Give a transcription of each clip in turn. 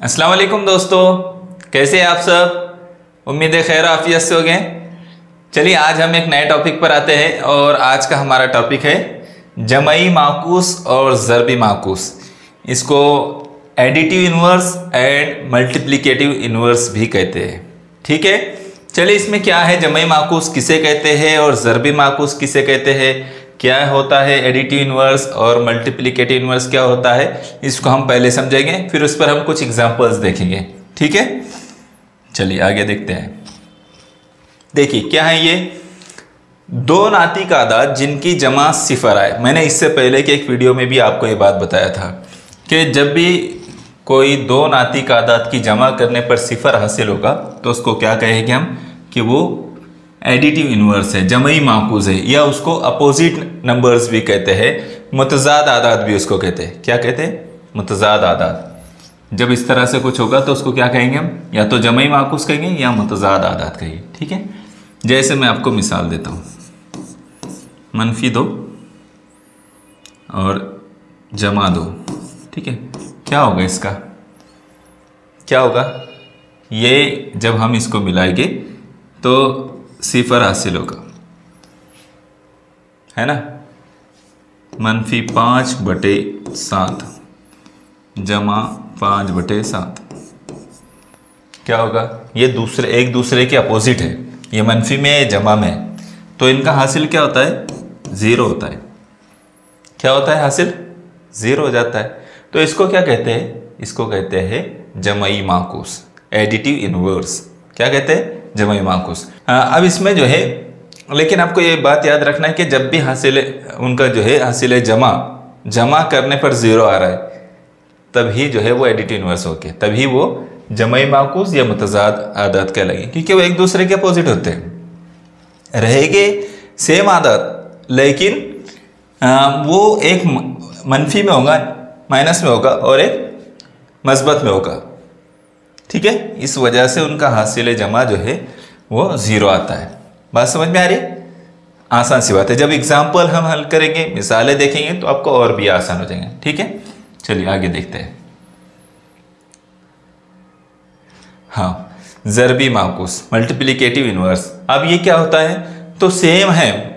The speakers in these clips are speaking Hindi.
अस्सलाम वालेकुम दोस्तों, कैसे हैं आप सब। उम्मीद है खैर आफियत से हो गए। चलिए आज हम एक नए टॉपिक पर आते हैं और आज का हमारा टॉपिक है जमई माकूस और ज़रबी माकूस। इसको additive inverse and multiplicative inverse भी कहते हैं। ठीक है, चलिए इसमें क्या है, जमई माकूस किसे कहते हैं और ज़रबी माकूस किसे कहते हैं, क्या होता है एडिटिव इन्वर्स और मल्टीप्लिकेटिव इन्वर्स क्या होता है, इसको हम पहले समझेंगे, फिर उस पर हम कुछ एग्जांपल्स देखेंगे। ठीक है, चलिए आगे देखते हैं। देखिए क्या है ये, दो नातिक आदाद जिनकी जमा सिफर आए। मैंने इससे पहले के एक वीडियो में भी आपको ये बात बताया था कि जब भी कोई दो नातिक आदाद की जमा करने पर सिफर हासिल होगा तो उसको क्या कहेंगे हम कि वो एडिटिव इन्वर्स है, जमई माकूस है, या उसको अपोजिट नंबर्स भी कहते हैं, मुतजाद आदाद भी उसको कहते हैं। क्या कहते हैं? मुतजाद आदाद। जब इस तरह से कुछ होगा तो उसको क्या कहेंगे हम, या तो जमई माकूस कहेंगे या मुतजाद आदाद कहेंगे। ठीक है, जैसे मैं आपको मिसाल देता हूँ, -2 और जमा 2। ठीक है, क्या होगा इसका, क्या होगा, ये जब हम इसको मिलाएंगे तो सिफर हासिल होगा, है ना। -5/7 जमा 5/7 क्या होगा, ये एक दूसरे के अपोजिट है, ये मनफी में है जमा में, तो इनका हासिल क्या होता है, 0 होता है। क्या होता है हासिल, 0 हो जाता है। तो इसको क्या कहते हैं, इसको कहते हैं जमई माकूस, एडिटिव इन्वर्स। क्या कहते हैं, जमई माकूस। अब इसमें जो है, लेकिन आपको ये बात याद रखना है कि जब भी हासिल उनका जो है हासिल जमा करने पर 0 आ रहा है, तभी जो है वो एडिटिव इन्वर्स होके, तभी वो जमई माकूस या मुतजाद आदाद कहलाएंगे, क्योंकि वो एक दूसरे के अपोजिट होते हैं। रहेंगे सेम आदाद, लेकिन वो एक मनफी में होगा, माइनस में होगा, और एक मस्बत में होगा। ठीक है, इस वजह से उनका हासिल जमा जो है वो 0 आता है। बात समझ में आ रही है? आसान सी बात है। जब एग्जाम्पल हम हल करेंगे, मिसालें देखेंगे, तो आपको और भी आसान हो जाएंगे। ठीक है, चलिए आगे देखते हैं। हाँ, ज़रबी माकूस, मल्टीप्लिकेटिव इन्वर्स। अब ये क्या होता है, तो सेम है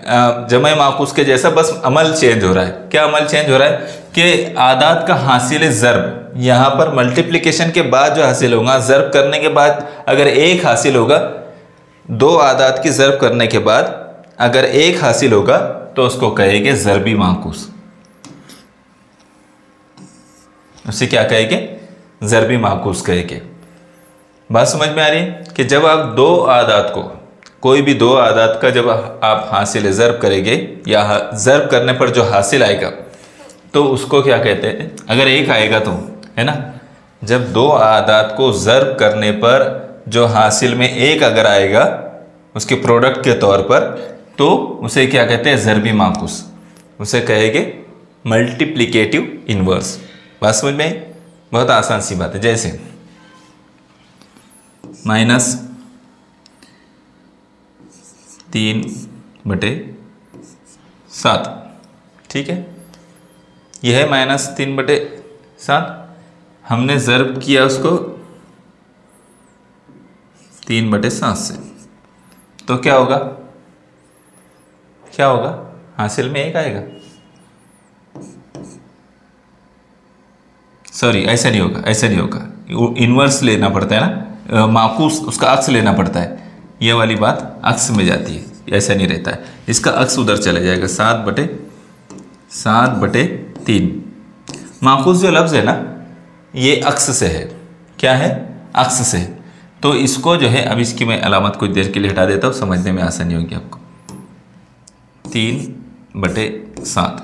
जमई माकूस के जैसा, बस अमल चेंज हो रहा है। क्या अमल चेंज हो रहा है कि आदाद का हासिल ज़रब, यहाँ पर मल्टीप्लिकेशन के बाद जो हासिल होगा, ज़रब करने के बाद अगर 1 हासिल होगा, 2 आदाद की ज़रब करने के बाद अगर 1 हासिल होगा तो उसको कहेंगे ज़रबी माकूस। उसे क्या कहेंगे, ज़रबी माकूस कहेंगे। बात समझ में आ रही है कि जब आप 2 आदाद को, कोई भी 2 आदाद का जब आप हासिल ज़रब करेंगे या ज़रब करने पर जो हासिल आएगा तो उसको क्या कहते हैं, अगर 1 आएगा तो, है ना, जब 2 आदाद को ज़रब करने पर जो हासिल में 1 अगर आएगा उसके प्रोडक्ट के तौर पर, तो उसे क्या कहते हैं, ज़रबी माकूस। उसे कहेंगे मल्टीप्लिकेटिव इन्वर्स। बात समझ में आई? बहुत आसान सी बात है। जैसे -3/7। ठीक है, यह है -3/7, हमने ज़रब किया उसको 3/7 से, तो क्या होगा, क्या होगा, हासिल में 1 आएगा। सॉरी, ऐसा नहीं होगा, ऐसा नहीं होगा, इन्वर्स लेना पड़ता है ना, माकूस उसका अक्स लेना पड़ता है। ये वाली बात अक्स में जाती है, ऐसा नहीं रहता है, इसका अक्स उधर चला जाएगा, 7/3। माकूस जो लफ्ज़ है ना, ये अक्स से है। क्या है, अक्स से। तो इसको जो है, अब इसकी मैं अलामत कुछ देर के लिए हटा देता हूँ, समझने में आसानी होगी आपको। 3/7।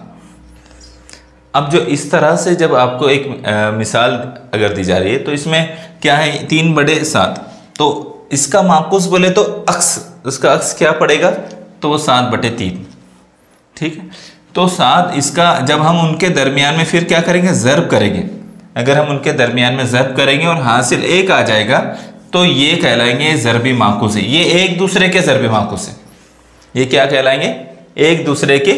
अब जो इस तरह से जब आपको एक मिसाल अगर दी जा रही है, तो इसमें क्या है, 3/7, तो इसका माकूस बोले तो अक्स, उसका अक्स क्या पड़ेगा, तो वो 7/3। ठीक है, तो 7, इसका जब हम उनके दरमियान में फिर क्या करेंगे, ज़रब करेंगे। अगर हम उनके दरमियान में ज़रब करेंगे और हासिल 1 आ जाएगा तो ये कहलाएंगे ज़रबी माकूस है। ये एक दूसरे के ज़रबी माकूस है। ये क्या कहलाएंगे, एक दूसरे के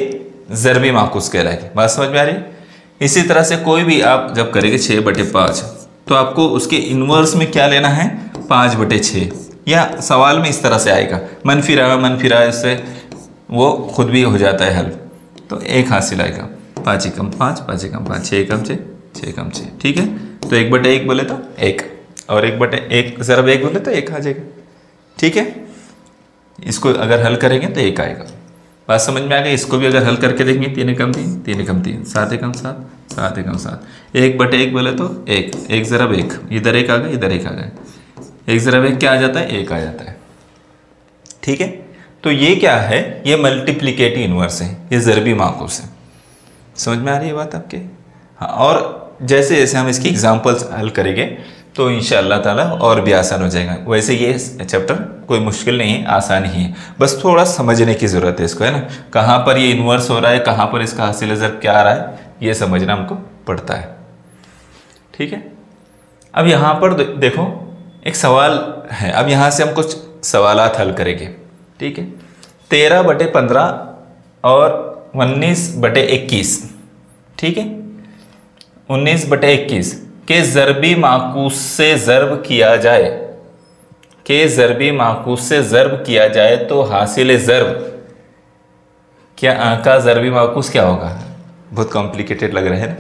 ज़रबी माकूस कहलाएंगे। बात समझ में आ रही है? इसी तरह से कोई भी आप जब करेंगे 6/5, तो आपको उसके इन्वर्स में क्या लेना है, 5/6, या सवाल में इस तरह से आएगा, मन फिरा इससे वो खुद भी हो जाता है हल। तो 1 हासिल आएगा, 5 एकम 5, 5 एकम 5, 6 एकम 6, 6 एकम 6, ठीक है। तो 1/1 बोले तो 1, और 1/1 ज़रब 1 बोले तो 1 आ जाएगा, ठीक है। इसको अगर हल करेंगे तो 1 आएगा। बात समझ में आ गई। इसको भी अगर हल करके देखेंगे, 3 एकम 3, 3 एकम 3, 7 एकम 7, 7 एकम 7, 1/1 बोले तो 1, 1 ज़रब 1, इधर 1 आ गया, इधर 1 आ गया, 1 ज़रब 1 क्या आ जाता है, 1 आ जाता है, ठीक है। तो ये क्या है, ये मल्टीप्लिकेटिव इन्वर्स है, ये ज़रबी माकूस है। समझ में आ रही है बात आपके? हाँ, और जैसे जैसे हम इसकी एग्जांपल्स हल करेंगे तो इंशाअल्लाह ताला और भी आसान हो जाएगा। वैसे ये चैप्टर कोई मुश्किल नहीं है, आसान ही है, बस थोड़ा समझने की ज़रूरत है इसको, है ना। कहाँ पर ये इन्वर्स हो रहा है, कहाँ पर इसका हासिल ज़रब क्या आ रहा है, ये समझना हमको पड़ता है, ठीक है। अब यहाँ पर देखो एक सवाल है, अब यहाँ से हम कुछ सवालात हल करेंगे, ठीक है। 13/15 और 19/21, ठीक है, 19/21 के ज़रबी माकूस से ज़रब किया जाए, के ज़रबी माकूस से ज़रब किया जाए तो हासिल ज़रब क्या का ज़रबी माकूस क्या होगा। बहुत कॉम्प्लिकेटेड लग रहा है ना,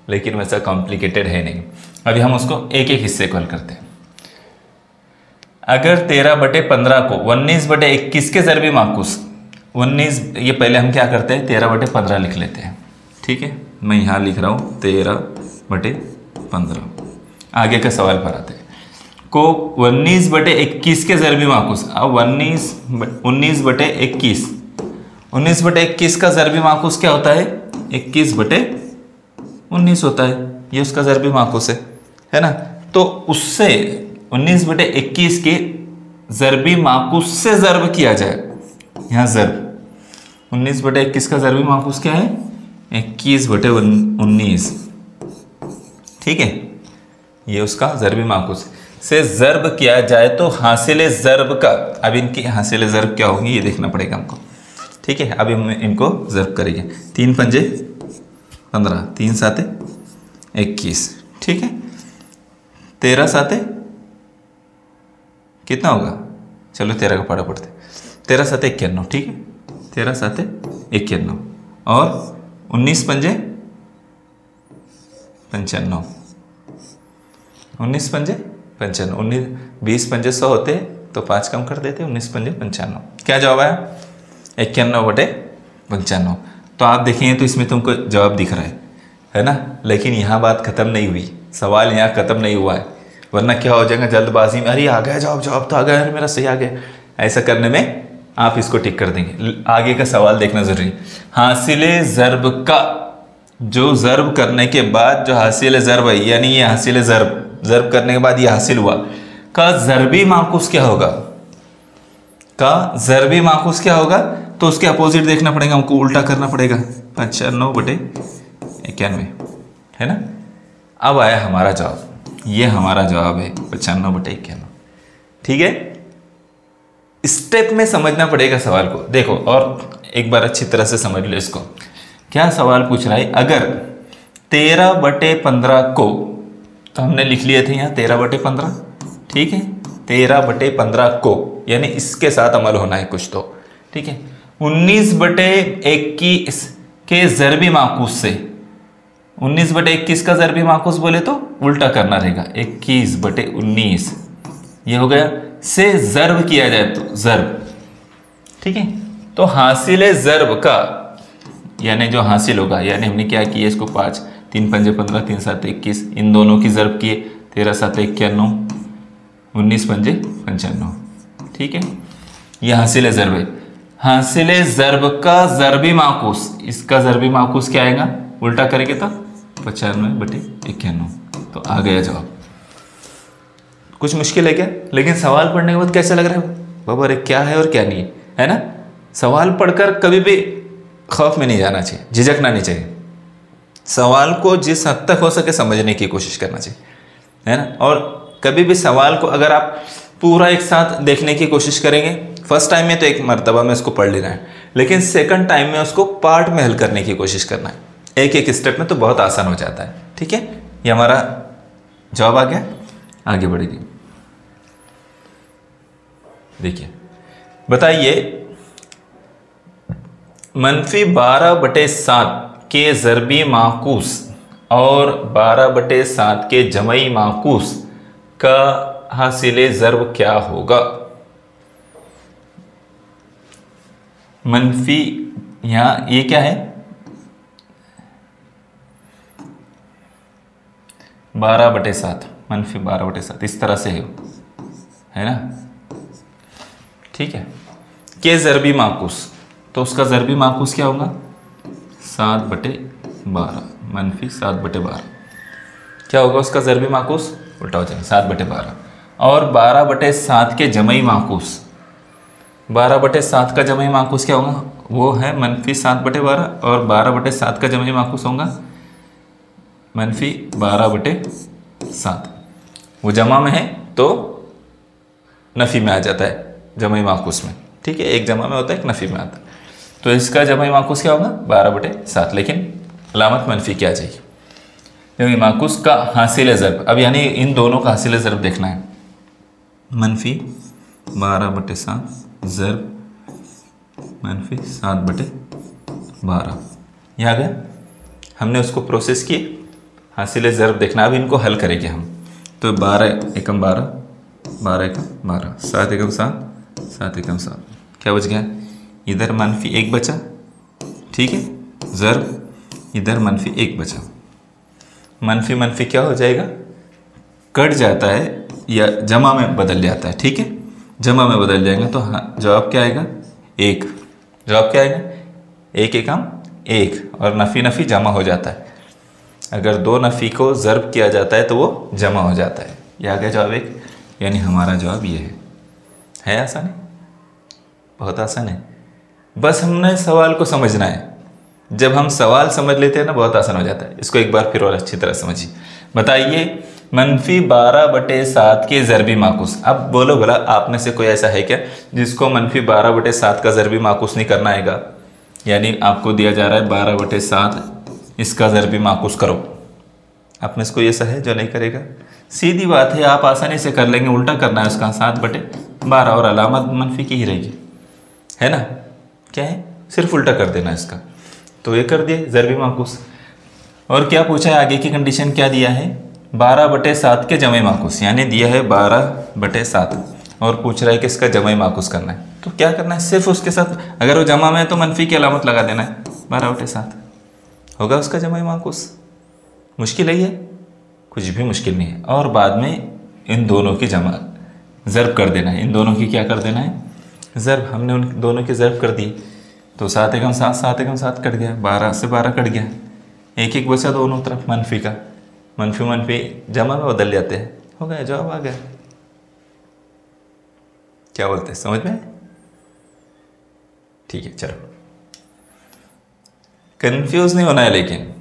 लेकिन वैसा कॉम्प्लिकेटेड है नहीं। अभी हम उसको एक एक हिस्से को हल करते हैं। अगर 13/15 को 19/21 के ज़रबी माकूस 19, ये पहले हम क्या करते हैं, 13/15 लिख लेते हैं, ठीक है। मैं यहाँ लिख रहा हूँ 13/15। आगे का सवाल पर आते हैं, को 19/21 के ज़रबी माकूस। अब 19/21, 19/21 का ज़रबी माकूस क्या होता है, 21/19 होता है, ये उसका ज़रबी माकूस है ना। तो उससे 19/21 के ज़रबी माकूस से ज़रब किया जाए, यहाँ ज़रब 19/21 का ज़रबी माकूस क्या है, 21/19, ठीक है। ये उसका ज़रबी माकूस से ज़रब किया जाए तो हासिल ज़रब का, अब इनकी हासिल ज़रब क्या होगी ये देखना पड़ेगा हमको, ठीक है। अभी हम इनको ज़रब करेंगे, 3 पंजे 15, 3 साते 21, ठीक है। 13 साते कितना होगा, चलो 13 का पढ़ा पढ़ते, 13 साते 91, ठीक है, 13 साते 91, और 19 पंजे 95, 19 पंजे 95, 20 पंजे 100 होते तो 5 कम कर देते, 19 पंजे 95, क्या जवाब आया, 91/95। तो आप देखेंगे तो इसमें तुमको जवाब दिख रहा है ना। लेकिन यहाँ बात खत्म नहीं हुई, सवाल यहाँ खत्म नहीं हुआ है, वरना क्या हो जाएगा जल्दबाजी में, अरे आ गया जवाब, जवाब तो आ गया, मेरा सही आ गया, ऐसा करने में आप इसको टिक कर देंगे। आगे का सवाल देखना जरूरी, हासिल ज़रब का, जो ज़रब करने के बाद जो हासिल ज़रब है, यानी ये हासिल ज़रब करने के बाद ये हासिल हुआ, का ज़रबी माकूस क्या होगा, का ज़रबी माकूस क्या होगा। तो उसके अपोजिट देखना पड़ेगा हमको, उल्टा करना पड़ेगा, 95/91, है ना। अब आया हमारा जवाब, ये हमारा जवाब है 95/91, ठीक है। स्टेप में समझना पड़ेगा सवाल को, देखो और एक बार अच्छी तरह से समझ लो इसको। क्या सवाल पूछ रहा है, अगर 13/15 को, तो हमने लिख लिए थे यहाँ 13/15, ठीक है, 13/15 को, यानी इसके साथ अमल होना है कुछ तो, ठीक है। 19/21 के ज़रबी माकूस से, 19/21 का ज़रबी माकूस बोले तो उल्टा करना रहेगा, 21/19, ये हो गया, से ज़रब किया जाए तो ज़रब, ठीक है। तो हासिल ज़रब का, यानी जो हासिल होगा, यानी हमने क्या किया, इसको 5, 3 पंजे 15, 3 सात 21, इन दोनों की ज़रब किए, 13 सात 91, 19 पंजे 95, ठीक है। यह हासिल ज़रब है। हासिल ज़रब का ज़रबी माकूस, इसका ज़रबी माकूस क्या आएगा, उल्टा करेंगे तो 95/91, तो आ गया जवाब। कुछ मुश्किल है क्या, लेकिन सवाल पढ़ने के बाद कैसा लग रहा है बाबा, अरे क्या है और क्या नहीं है ना। सवाल पढ़कर कभी भी खौफ में नहीं जाना चाहिए, झिझकना नहीं चाहिए, सवाल को जिस हद तक हो सके समझने की कोशिश करना चाहिए, है ना। और कभी भी सवाल को अगर आप पूरा एक साथ देखने की कोशिश करेंगे, फर्स्ट टाइम में तो एक मरतबा में उसको पढ़ लेना है, लेकिन सेकंड टाइम में उसको पार्ट में हल करने की कोशिश करना है, एक एक स्टेप में, तो बहुत आसान हो जाता है, ठीक है। ये हमारा जवाब आ गया, आगे बढ़ेगी। देखिए बताइए, -12/7 के ज़रबी माकूस और 12/7 के जमई माकूस का हासिले ज़रब क्या होगा? मनफी, यहाँ ये क्या है, 12/7, -12/7 इस तरह से है ना, ठीक है। के ज़रबी माकूस, तो उसका ज़रबी माकूस क्या होगा? 7/12, -7/12 क्या होगा उसका ज़रबी माकूस? उल्टा हो जाएगा, 7/12। और 12/7 के जमई माकूस, 12/7 का जमई माकूस क्या होगा? वो है -7/12, और 12/7 का जमई माकूस होगा -12/7। वो जमा में है तो नफ़ी में आ जाता है जमई माकूस में, ठीक है, एक जमा में होता है एक नफ़ी में आता है। तो इसका जमई माकूस क्या होगा? 12/7, लेकिन अलामत मनफी क्या चाहिए? जमई माकूस का हासिल ज़रब, अब यानी इन दोनों का हासिल ज़रब देखना है। -12/7 ज़रब -7/12, ये आ गया। हमने उसको प्रोसेस किए, हासिल ज़रब देखना, अब इनको हल करेंगे हम। तो 12 एकम 12, 12 एकम 12, 7 एकम 7, 7 एकम 7, क्या बच गया? इधर -1 बचा, ठीक है, ज़रब, इधर -1 बचा। मनफी क्या हो जाएगा? कट जाता है या जमा में बदल जाता है, ठीक है, जमा में बदल जाएगा। तो हाँ, जवाब क्या आएगा? 1। जवाब क्या आएगा? 1 एकम 1, और नफ़ी जमा हो जाता है। अगर दो नफ़ी को ज़रब किया जाता है तो वो जमा हो जाता है। ये आ गया जवाब 1, यानी हमारा जवाब ये है। आसान है, बहुत आसान है, बस हमने सवाल को समझना है। जब हम सवाल समझ लेते हैं ना, बहुत आसान हो जाता है। इसको एक बार फिर और अच्छी तरह समझिए। बताइए, -12/7 के ज़रबी माकूस। अब बोलो भला, आप में से कोई ऐसा है क्या जिसको -12/7 का ज़रबी माकूस नहीं करना आएगा? यानी आपको दिया जा रहा है 12/7, इसका ज़रबी माकूस करो। आप में से कोई ऐसा है जो नहीं करेगा? सीधी बात है, आप आसानी से कर लेंगे। उल्टा करना है उसका, 7/12, और अलामत मनफी की ही रहेगी, है ना। क्या है? सिर्फ उल्टा कर देना इसका। तो ये कर दिए ज़रबी माकूस। और क्या पूछा है आगे की कंडीशन, क्या दिया है? 12/7 के जमे माकूस, यानी दिया है 12/7, और पूछ रहा है कि इसका जमे माकूस करना है। तो क्या करना है? सिर्फ उसके साथ, अगर वो जमा में है तो मनफी की अलामत लगा देना है। 12/7 होगा उसका जमे माकूस। मुश्किल है ये? कुछ भी मुश्किल नहीं है। और बाद में इन दोनों की जमा ज़रब कर देना है। इन दोनों की क्या कर देना है? ज़रब। हमने उन दोनों की ज़रब कर दी, तो 7 एकम 7, 7 एकम 7 कट गया, 12 से 12 कट गया, 1 बचा दोनों तरफ मनफी का। मनफी जमा में बदल जाते हैं। हो गया, जवाब आ गया। क्या बोलते हैं, समझ में? ठीक है, चलो, कंफ्यूज नहीं होना है, लेकिन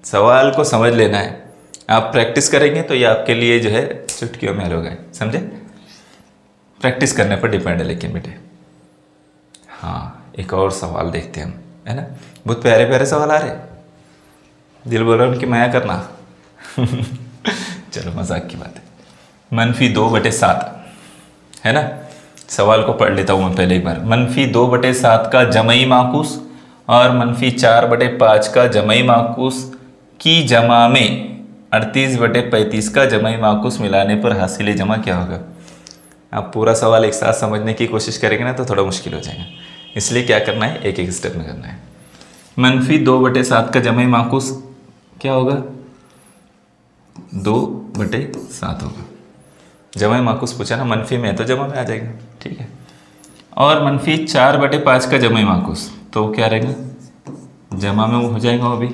सवाल को समझ लेना है। आप प्रैक्टिस करेंगे तो ये आपके लिए जो है चुटकियों में हल होगा, समझे? प्रैक्टिस करने पर डिपेंड है लेकिन बेटे। हाँ, एक और सवाल देखते हैं हम, है ना। बहुत प्यारे प्यारे सवाल आ रहे, दिल बोल रहा है उनकी माया करना। चलो, मजाक की बात है। -2/7 है ना। सवाल को पढ़ लेता हूँ मैं पहले एक बार। -2/7 का जमई माकूस और -4/5 का जमई माकूस की जमा में 38/35 का जमई माकूस मिलाने पर हासिल जमा क्या होगा? आप पूरा सवाल एक साथ समझने की कोशिश करेंगे ना तो थोड़ा मुश्किल हो जाएगा। इसलिए क्या करना है, एक एक स्टेप में करना है। -2/7 का जमई माकूस क्या होगा? 2/7 होगा। जमा माकूस पूछा ना, मनफी में है तो जमा में आ जाएगा, ठीक है। और -4/5 का जमा माकूस, तो क्या रहेगा? जमा में हो जाएगा वो भी।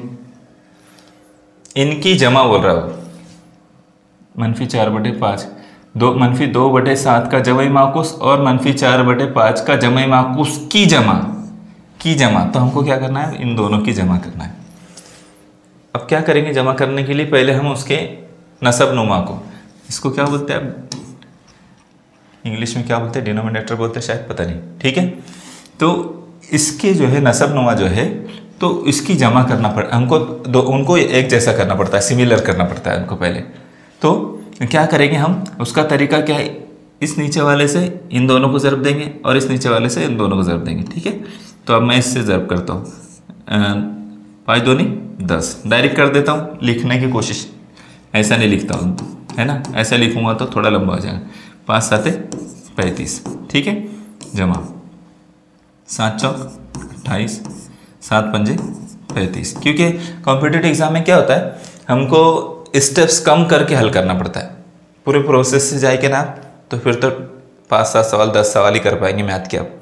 इनकी जमा बोल रहा हूँ, -4/5, -2/7 का जमा माकूस और -4/5 का जमा माकूस की जमा। तो हमको क्या करना है? इन दोनों की जमा करना है। अब क्या करेंगे जमा करने के लिए? पहले हम उसके नसब नुमा को, इसको क्या बोलते हैं इंग्लिश में, क्या बोलते हैं? डिनोमिनेटर बोलते हैं शायद, पता नहीं, ठीक है। तो इसके जो है नसब नुमा जो है, तो इसकी जमा करना पड़ता हमको, उनको एक जैसा करना पड़ता है, सिमिलर करना पड़ता है उनको पहले। तो क्या करेंगे हम, उसका तरीका क्या है, इस नीचे वाले से इन दोनों को ज़रब देंगे और इस नीचे वाले से इन दोनों को ज़रब देंगे। ठीक है, तो अब मैं इससे ज़रब करता हूँ, 5 दूनी 10, डायरेक्ट कर देता हूँ, लिखने की कोशिश ऐसा नहीं लिखता हूँ, है ना, ऐसा लिखूँगा तो थोड़ा लंबा हो जाएगा। 5 7 35, ठीक है, जमा 7 चौक 28, 7 पंजे 35। क्योंकि कॉम्पिटिटिव एग्जाम में क्या होता है, हमको स्टेप्स कम करके हल करना पड़ता है, पूरे प्रोसेस से जाए के ना, तो फिर तो 5 7 सवाल 10 सवाल ही कर पाएंगे मैथ के। अब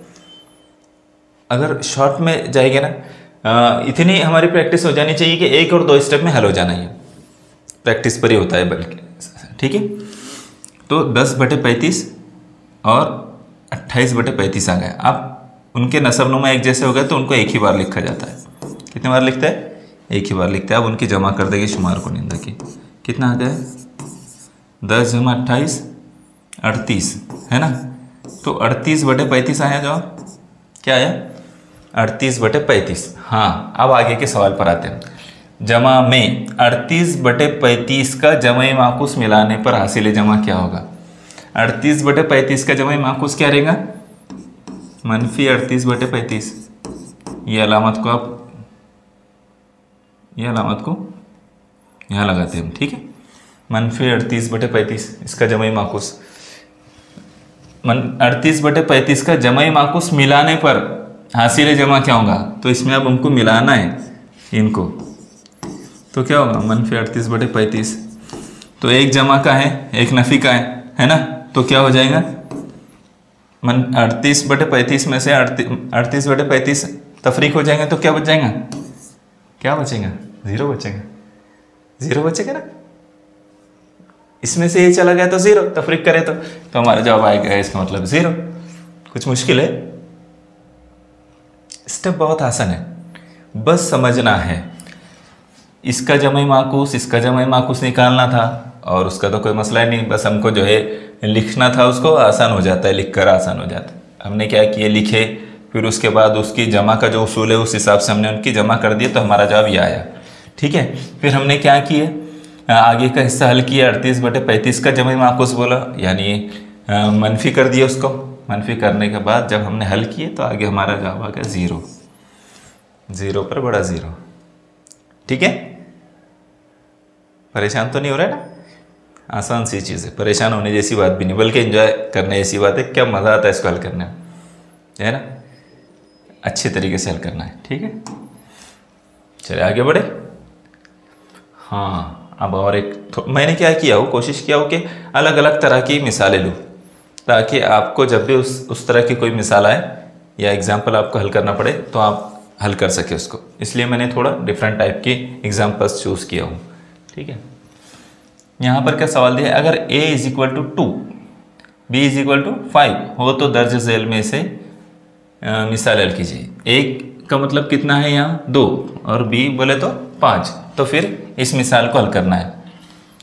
अगर शॉर्ट में जाएंगे ना, इतनी हमारी प्रैक्टिस हो जानी चाहिए कि 1 और 2 स्टेप में हल हो जाना, है प्रैक्टिस पर ही होता है बल्कि। ठीक है, तो 10/35 और 28/35 आ गया। अब उनके नसबनुमा एक जैसे हो गए तो उनको एक ही बार लिखा जाता है। कितने बार लिखते हैं, एक ही बार लिखते हैं। अब उनकी जमा कर देंगे शुमार को निंदा की, कितना आ गया, 10 जमा 28 38, है ना, तो 38/35 आया जवाब, क्या आया, 38/35। हाँ, अब आगे के सवाल पर आते हैं। जमा में 38/35 का जमा माकूस मिलाने पर हासिल जमा क्या होगा। 38/35 का जमा माकूस क्या रहेगा, -38/35। ये अलामत को आप, ये अलामत को यहाँ लगाते हैं, ठीक है, -38/35 इसका जमा माकूस, 38/35 का जमा माकूस मिलाने पर हासिल जमा क्या होगा। तो इसमें अब हमको मिलाना है इनको, तो क्या होगा, -38/35। तो एक जमा का है, एक नफ़ी का है ना, तो क्या हो जाएगा, 38/35 में से 38/35 तफरीक हो जाएंगे तो क्या बच जाएगा, क्या बचेगा, 0 बचेगा, 0 बचेगा ना, इसमें से ये चला गया तो 0, तफरीक करे तो हमारा जवाब आएगा, इसका मतलब 0। कुछ मुश्किल है, स्टेप बहुत आसान है, बस समझना है। इसका जमा माकूस, इसका जमा माकूस निकालना था और उसका तो कोई मसला ही नहीं, बस हमको जो है लिखना था, उसको आसान हो जाता है, लिख कर आसान हो जाता है। हमने क्या किए, लिखे, फिर उसके बाद उसकी जमा का जो उसूल है उस हिसाब से हमने उनकी जमा कर दिए, तो हमारा जवाब ये आया। ठीक है, फिर हमने क्या किए, आगे का हिस्सा हल किया, 38/35 का जमा माकूस बोला, यानी मनफी कर दिया उसको। मनफी करने के बाद जब हमने हल किए तो आगे हमारा जवाब आ गया 0, 0 पर बड़ा 0। ठीक है, परेशान तो नहीं हो रहा है ना, आसान सी चीज़ है, परेशान होने जैसी बात भी नहीं, बल्कि एंजॉय करने जैसी बात है। क्या मज़ा आता है इसको हल करने में, है ना, अच्छे तरीके से हल करना है। ठीक है, चलिए आगे बढ़े। हाँ, अब और एक मैंने क्या किया हो, कोशिश किया हो कि अलग अलग तरह की मिसालें लूँ, ताकि आपको जब भी उस तरह की कोई मिसाल आए या एग्जाम्पल आपको हल करना पड़े तो आप हल कर सके उसको, इसलिए मैंने थोड़ा डिफरेंट टाइप की एग्जाम्पल्स चूज़ किया हूँ। ठीक है, यहाँ पर क्या सवाल दिया है, अगर a = 2 b = 5 हो तो दर्ज झेल में से मिसाल हल कीजिए। a का मतलब कितना है यहाँ 2 और b बोले तो 5, तो फिर इस मिसाल को हल करना है।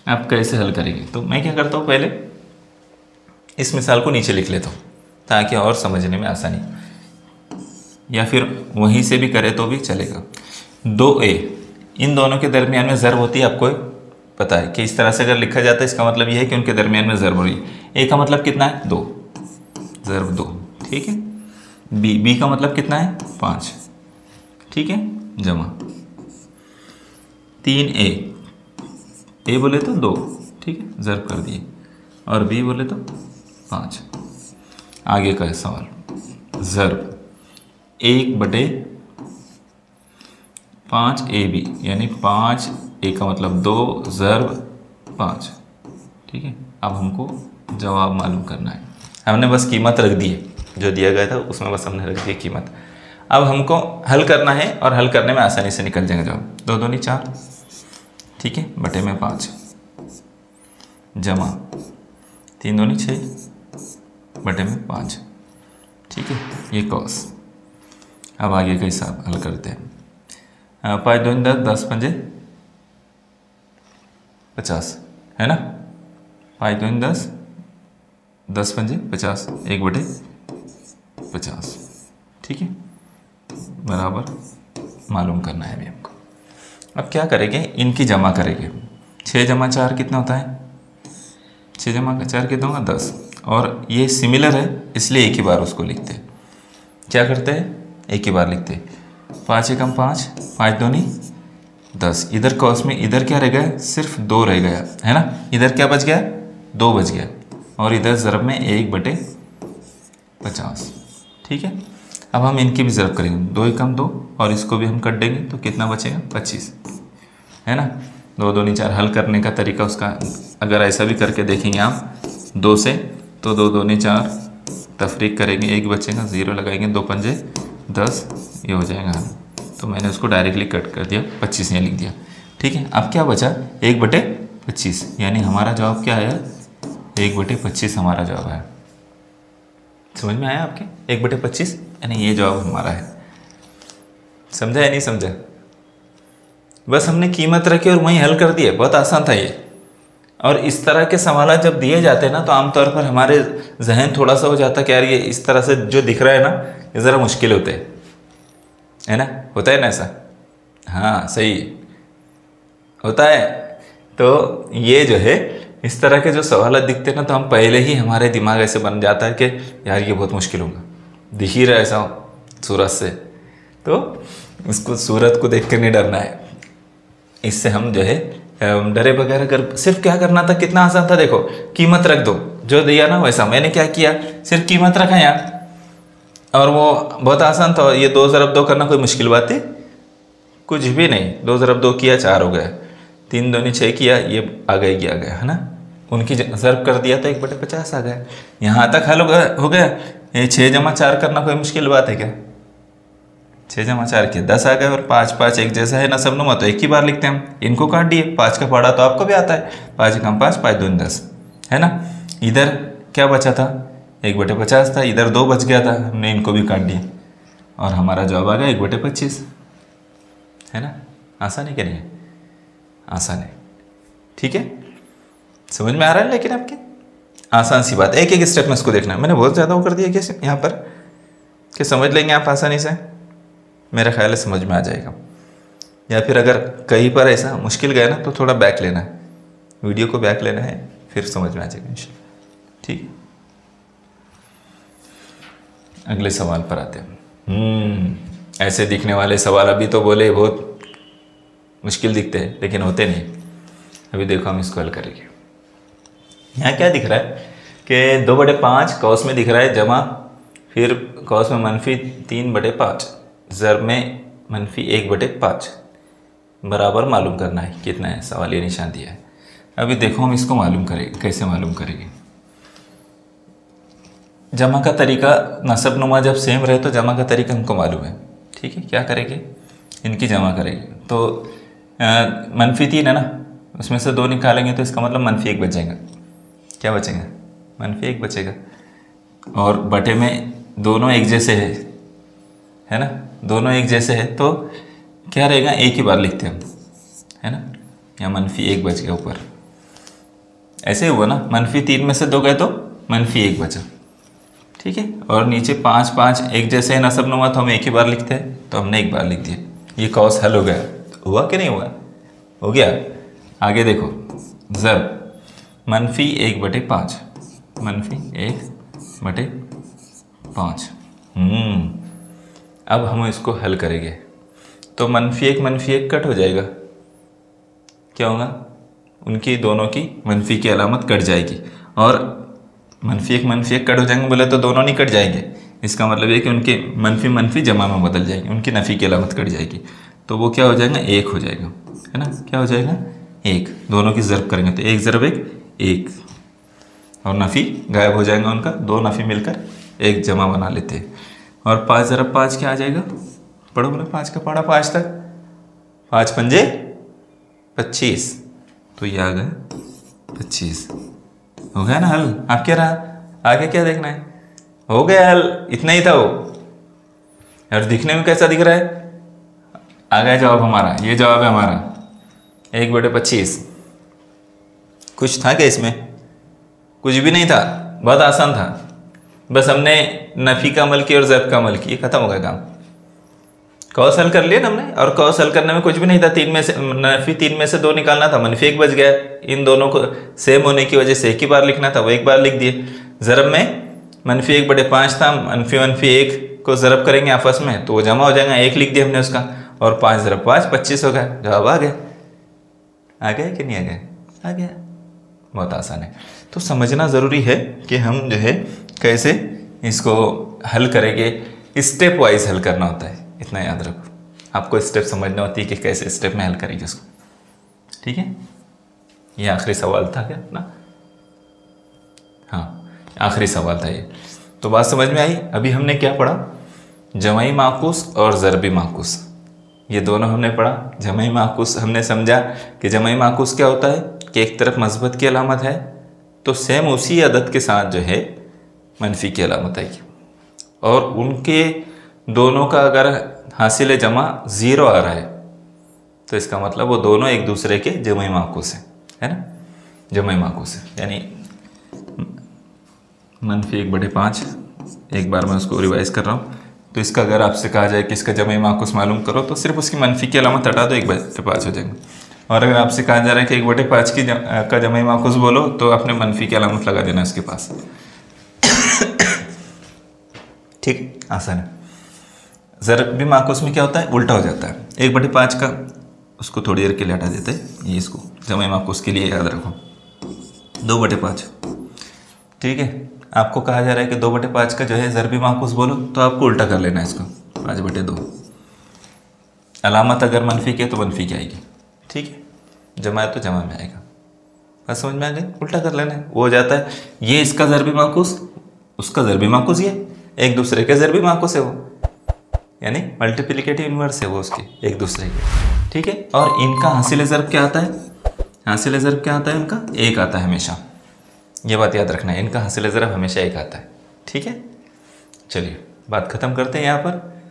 आप कैसे हल करेंगे, तो मैं क्या करता हूँ, पहले इस मिसाल को नीचे लिख लेता हूँ ताकि और समझने में आसानी, या फिर वहीं से भी करे तो भी चलेगा। 2a, इन दोनों के दरमियान में ज़रब होती है, आपको पता है कि इस तरह से अगर लिखा जाता है इसका मतलब यह है कि उनके दरमियान में ज़रब हो रही है। a का मतलब कितना है 2, ज़रब 2, ठीक है। b का मतलब कितना है 5, ठीक है, जमा 3a, a बोले तो 2, ठीक है, ज़रब कर दिए, और b बोले तो 5। आगे का सवाल, ज़रब 1/5ab, यानी 5a का मतलब 2 ज़रब 5, ठीक है। अब हमको जवाब मालूम करना है, हमने बस कीमत रख दी है, जो दिया गया था उसमें बस हमने रख दी कीमत। अब हमको हल करना है और हल करने में आसानी से निकल जाएगा जवाब। 2 दूनी 4, ठीक है, बटे में 5, जमा 3 दूनी 6, बटे में 5, ठीक है, ये कॉस। अब आगे का हिसाब हल करते हैं। 5 दूनी 10, 10 पंजे 50, है ना, 5 दूनी 10, 10 पंजे 50, 1/50, ठीक है, बराबर मालूम करना है अभी हमको। अब क्या करेंगे, इनकी जमा करेंगे। 6 जमा 4 कितना होता है 6 जमा 4 कितना होगा 10, और ये सिमिलर है इसलिए एक ही बार उसको लिखते हैं। क्या करते हैं, एक ही बार लिखते हैं। 5 एकम 5, 5 दूनी 10। इधर कॉस में इधर क्या रह गया, सिर्फ 2 रह गया है ना, इधर क्या बच गया, 2 बच गया, और इधर ज़रब में 1/50। ठीक है, अब हम इनकी भी ज़रब करेंगे, 2 एकम 2, और इसको भी हम कट देंगे तो कितना बचेगा 25, है ना। 2 दूनी 4 हल करने का तरीका उसका, अगर ऐसा भी करके देखेंगे आप 2 से, तो 2 दूनी 4 तफरीक करेंगे, 1 बचेगा, 0 लगाएंगे, 2 पंजे 10, ये हो जाएगा हल। तो मैंने उसको डायरेक्टली कट कर दिया, 25 यहाँ लिख दिया। ठीक है, अब क्या बचा 1/25, यानी हमारा जवाब क्या आया, 1/25 हमारा जवाब आया। समझ में आया आपके, 1/25 यानी ये जवाब हमारा है। समझा या नहीं समझा? बस हमने कीमत रखी और वहीं हल कर दिए, बहुत आसान था ये। और इस तरह के सवाल जब दिए जाते हैं ना, तो आमतौर पर हमारे जहन थोड़ा सा हो जाता है कि यार ये इस तरह से जो दिख रहा है ना, ये ज़रा मुश्किल होते हैं, है ना, होता है ना ऐसा? हाँ सही होता है। तो ये जो है इस तरह के जो सवाल दिखते हैं ना, तो हम पहले ही हमारे दिमाग ऐसे बन जाता है कि यार ये बहुत मुश्किल होगा, दिख ही रहा है ऐसा सूरत से, तो उसको सूरत को देख कर नहीं डरना है। इससे हम जो है डरे बगैर, अगर सिर्फ क्या करना था, कितना आसान था, देखो कीमत रख दो, जो दिया ना वैसा। मैंने क्या किया, सिर्फ कीमत रखा यहाँ, और वो बहुत आसान था। ये 2 ज़रब 2 करना कोई मुश्किल बात है, कुछ भी नहीं। 2 ज़रब 2 किया 4 हो गया, 3 दूनी 6 किया, ये आ गया है ना, उनकी ज़रब कर दिया तो 1/50 आ गया। यहाँ तक हल हो गया। ये 6 जमा 4 करना कोई मुश्किल बात है क्या? 6 जमा 4 किया 10 आ गए, और 5 5 एक जैसा है ना सब नुमा, तो एक ही बार लिखते हैं हम। इनको काट दिए, 5 का पढ़ा तो आपको भी आता है, 5 एकम 5, 5 दूनी 10, है ना। इधर क्या बचा था, 1/50 था, इधर 2 बच गया था, हमने इनको भी काट दिया, और हमारा जवाब आ गया 1/25, है ना। आसान है क्या? नहीं आसान है, ठीक है, समझ में आ रहा है। लेकिन आपके आसान सी बात, एक एक स्टेप में इसको देखना है। मैंने बहुत ज़्यादा वो कर दिया कैसे यहाँ पर कि समझ लेंगे आप आसानी से, मेरा ख्याल है समझ में आ जाएगा। या फिर अगर कहीं पर ऐसा मुश्किल गया ना, तो थोड़ा बैक लेना है, वीडियो को बैक लेना है, फिर समझ में आ जाएगा इंशाल्लाह। ठीक, अगले सवाल पर आते हैं। ऐसे दिखने वाले सवाल अभी तो बोले बहुत मुश्किल दिखते हैं, लेकिन होते नहीं। अभी देखो हम इसको हल करेंगे। यहाँ क्या दिख रहा है कि 2/5 कॉस में दिख रहा है जमा, फिर कॉस में -3/5, ज़रब में -1/5, बराबर मालूम करना है कितना है, सवाल ये निशान दिया है। अभी देखो हम इसको मालूम करेंगे, कैसे मालूम करेंगे। जमा का तरीका नसब नुमा जब सेम रहे तो जमा का तरीका हमको मालूम है। ठीक है, क्या करेंगे, इनकी जमा करेंगे। तो -3 है ना, उसमें से 2 निकालेंगे तो इसका मतलब -1 बचेगा। क्या बचेगा, -1 बचेगा। और बटे में दोनों एक जैसे है ना, दोनों एक जैसे है, तो क्या रहेगा, एक ही बार लिखते हैं हम, है ना। यहाँ -1 बच गया ऊपर, ऐसे हुआ ना, -3 में से 2 गए तो -1 बचा। ठीक है, और नीचे 5 5 एक जैसे है नसब नुमा, तो हम एक ही बार लिखते हैं, तो हमने एक बार लिख दिया। ये कॉस हल हो गया। हुआ कि नहीं हुआ, हो गया। आगे देखो, ज़रब -1/5, -1/5। अब हम इसको हल करेंगे तो -1 कट हो जाएगा। क्या होगा, उनकी दोनों की मनफी की अलामत कट जाएगी, और -1 कट हो जाएंगे बोले तो दोनों नहीं कट जाएंगे। इसका मतलब है कि उनके मनफी जमा में बदल जाएंगे, उनकी नफ़ी की अलामत कट जाएगी, तो वो क्या हो जाएगा, 1 हो जाएगा, है ना। क्या हो जाएगा, 1। दोनों की ज़रब करेंगे तो 1 ज़रब 1, और नफ़ी गायब हो जाएगा उनका, 2 नफ़ी मिलकर 1 जमा बना लेते हैं। और 5 ज़रब 5 क्या आ जाएगा, पढ़ो बोले 5 का पढ़ा 5 तक, 5 पंजे 25, तो ये आ गया 25। हो गया ना हल। आप क्या रहा, आगे क्या देखना है, हो गया हल, इतना ही था वो। और दिखने में कैसा दिख रहा है, आ गया जवाब हमारा, ये जवाब है हमारा 1/25। कुछ था क्या इसमें, कुछ भी नहीं था, बहुत आसान था। बस हमने नफ़ी का अमल किया और ज़रब का अमल किया, ख़त्म हो गया काम। कॉस हल कर लिया ना हमने, और कॉस हल करने में कुछ भी नहीं था, 3 में से -3 में से 2 निकालना था, -1 बच गया। इन दोनों को सेम होने की वजह से एक ही बार लिखना था, वो एक बार लिख दिए। ज़रब में -1/5 था, -1 को ज़रब करेंगे आपस में तो वो जमा हो जाएगा, 1 लिख दिया हमने उसका, और 5 × 5 25 हो गया। जवाब आ गया। आ गया कि नहीं आ गया? आ गया। बहुत आसान है। तो समझना ज़रूरी है कि हम जो है कैसे इसको हल करेंगे, स्टेप वाइज हल करना होता है, इतना याद रखो। आपको स्टेप समझना होती है कि कैसे स्टेप में हल करेंगे उसको। ठीक है, ये आखिरी सवाल था क्या ना? हाँ, आखिरी सवाल था ये। तो बात समझ में आई। अभी हमने क्या पढ़ा? जमाई माकूस और ज़रबी माकूस, ये दोनों हमने पढ़ा। जमाई माकूस हमने समझा कि जमाई माकूस क्या होता है कि एक तरफ मस्बत की अलामत है तो सेम उसी अदद के साथ जो है मनफी की अलामत आएगी, और उनके दोनों का अगर हासिल जमा 0 आ रहा है तो इसका मतलब वो दोनों एक दूसरे के जमाई माकूस है ना? जमाई माकूस है, यानी -1/5। एक बार मैं उसको रिवाइज कर रहा हूँ। तो इसका अगर आपसे कहा जाए कि इसका जमाई माकूस मालूम करो तो सिर्फ उसकी मनफी की अलामत हटा दो, 1/5 हो जाएंगे। और अगर आपसे कहा जा रहा है कि 1/5 का जमाई माकूस बोलो तो आपने मनफी की अलामत लगा देना उसके पास। ठीक, आसान है। ज़रबी माकूस में क्या होता है? उल्टा हो जाता है। 1/5 का उसको थोड़ी देर के लिए हटा देते हैं, ये इसको जमाई माकूस के लिए याद रखो, 2/5। ठीक है, आपको कहा जा रहा है कि 2/5 का जो है ज़रबी माकूस बोलो तो आपको उल्टा कर लेना है इसको, 5/2। अलामत अगर मनफी की है तो मनफी की आएगी। ठीक है, जमा है तो जमा में आएगा। बस समझ में आ गई? उल्टा कर लेना है, वो हो जाता है ये इसका ज़रबी माकूस, उसका ज़रबी माकूस, ये एक दूसरे के ज़रबी माकूस है वो, यानी मल्टीप्लिकेटिव इन्वर्स है वो उसके एक दूसरे के। ठीक है, और इनका हासिल ज़रब क्या आता है? हासिल ज़रब क्या आता है इनका? 1 आता है हमेशा। ये बात याद रखना है, इनका हासिल ज़रब हमेशा 1 आता है। ठीक है, चलिए बात ख़त्म करते हैं यहाँ पर।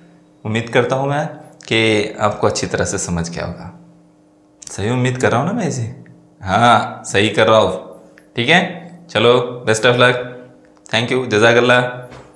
उम्मीद करता हूँ मैं कि आपको अच्छी तरह से समझ गया होगा। सही उम्मीद कर रहा हूँ ना मैं इसे? हाँ, सही कर रहा हूँ। ठीक है, चलो best of luck. Thank you, जज़ाकल्लाह।